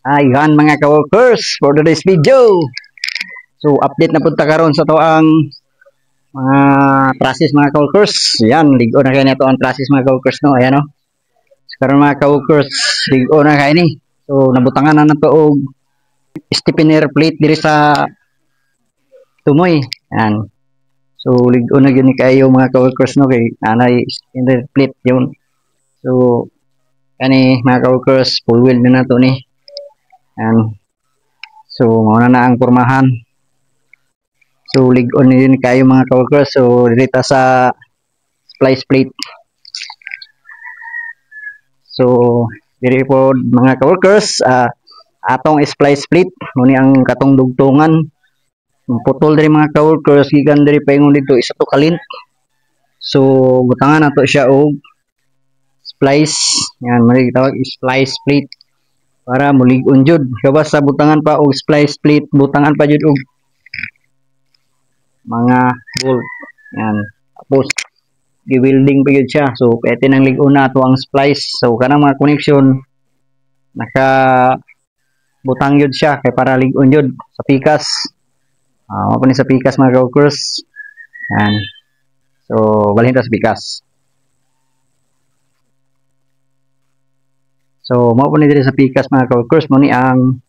Ayan mga ka-workers, for today's video. So update na punta karon sa to ang mga process mga ka-workers. Yan, ligo na kayo na to ang process mga ka-workers no. Ayan no. So, karon mga ka-workers, ligo na kayo ni. So nabutangan na to og stiffener plate diri sa tumoy. Yan. So ligo na gyud ni kayo mga ka-workers no kay nanay stiffener plate yun. So kani mga ka-workers, full wheel na to ni. Yan. So, mauna na ang pormahan. So, lig-on din kayo mga ka-workers. So, dito sa splice plate. So, dito po mga ka-workers, atong splice plate. Muni ang katong dugtungan. Putol din mga ka-workers. Gikan din paingon dito, isa to kalint. So, butangan na to siya o splice. Yan, mali tawag splice plate. Para mulig-on jud kabas sa butangan pa og splice plate, butangan pa jud og mga bolt. Yan, tapos gi-welding pa jud siya. So pwede nang lig-on na to ang splice. So kanang mga connection naka butang jud siya kay para lig-on jud sa pikas. Mao pa ni sa pikas mga workers. Yan, so balhin ta sa pikas. So, mao po ni diri sa pikas mga ka-workers, mo ni ang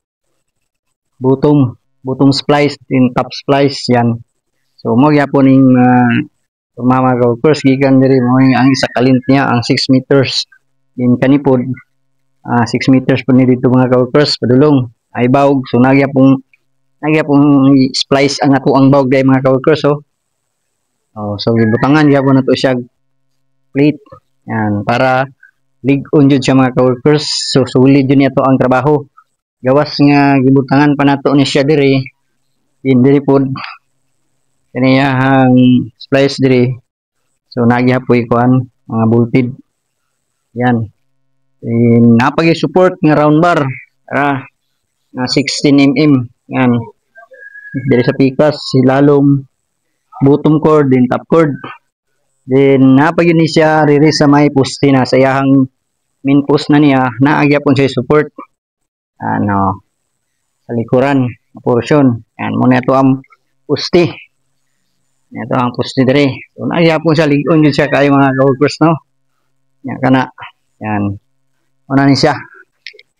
butong splice, in top splice yan. So, mo gyapon ning mga ka-workers gikan diri mo ang isa kalint niya ang 6 meters. Din kanipod 6 meters po ni dito mga ka-workers padulong ay bawg. So, nagyapong splice ang ato ang bawg dai mga ka-workers so. So gibutangan gyapon nato siya plate. Yan para lig-on jud siya mga ka-workers. So sulid jud niya to ang trabaho. Gawas nga gibutangan pa nato ni siya diri. Diri pod kaniya hang splice diri. So nagyapoy kuan mga bolted. Yan. Napagi support nga round bar. Na 16 mm. Yan. Diri sa pikas silalom bottom cord din top cord. Then napag ni siya riri sa may poste na sa iyang main post na niya naagya po siya support sa likuran portion. Yan muna ito ang poste. Ito ang poste diri. So naagya po siya lig-on yun siya kayo mga ka-workers no. Yan kana. Yan. Una ni siya.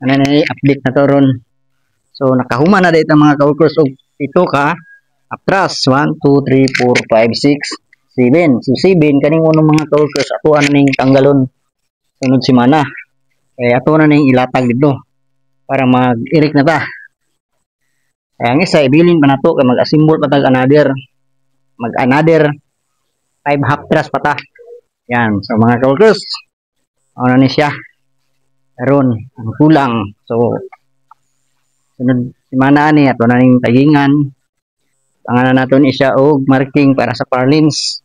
Ano na update na to ron. So nakahuma na dito mga ka-workers og ito ka atras 1 2 3 4 5 6 7. So 7 kaning unong mga ka-workers ato na ning tanggalon sunod semana. Kaya ato na ning ilatag dito para mag-irik na ta. Kaya ang isa ibilin pa nato kay mag-assemble pa tag another 5 half thrust pa ta. Yan. So mga ka-workers ano ni siya karon ang kulang. So sunod semana ni ato na ning tagingan. Pangalan nato ni siya og marking para sa parlins.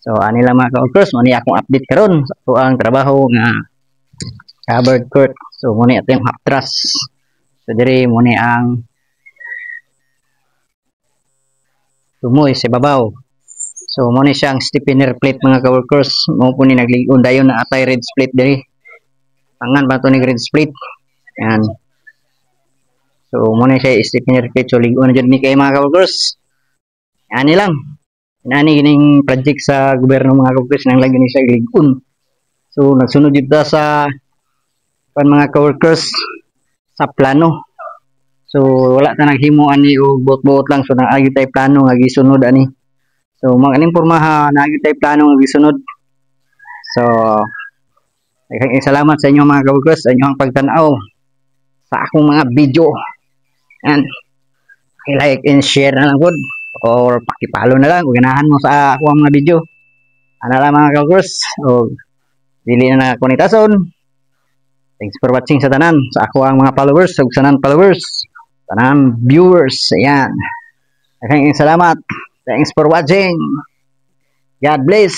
So ani lang mga ka-workers, mo ni akong update karon sa so, ang trabaho nga covered court. So mo ni ato yung half thrust. So diri mo ni ang tumoy sa babaw. So mo ni siyang stiffener plate mga ka-workers. Mo po ni naglig-on dayon na atay red split diri. Tangan ba to ni red split. Yan. So mo ni siya stiffener plate so lig-on jud ni kay mga ka-workers. Ani lang. Nani gining project sa gobyerno mga ka-workers nang lagi ni siya lig-on. So nagsunod jud ta sa mga ka-workers sa plano. So wala ta naghimo ani og buot-buot lang so naagi tay plano nga gisunod ani. So maganing pormaha naagi tay plano nga gisunod. So daghang salamat sa inyo mga ka-workers sa inyong pagtan-aw sa akong mga video. And like and share na lang pod. Or pakipalo na lang kung ganahan mo sa ako ang mga video. Ano lang mga ka-workers. O dili na nakunitason. Thanks for watching sa tanan. Sa ako ang mga followers. Sa tanan followers. Tanan viewers. Ayan. Maraming salamat. Thanks for watching. God bless.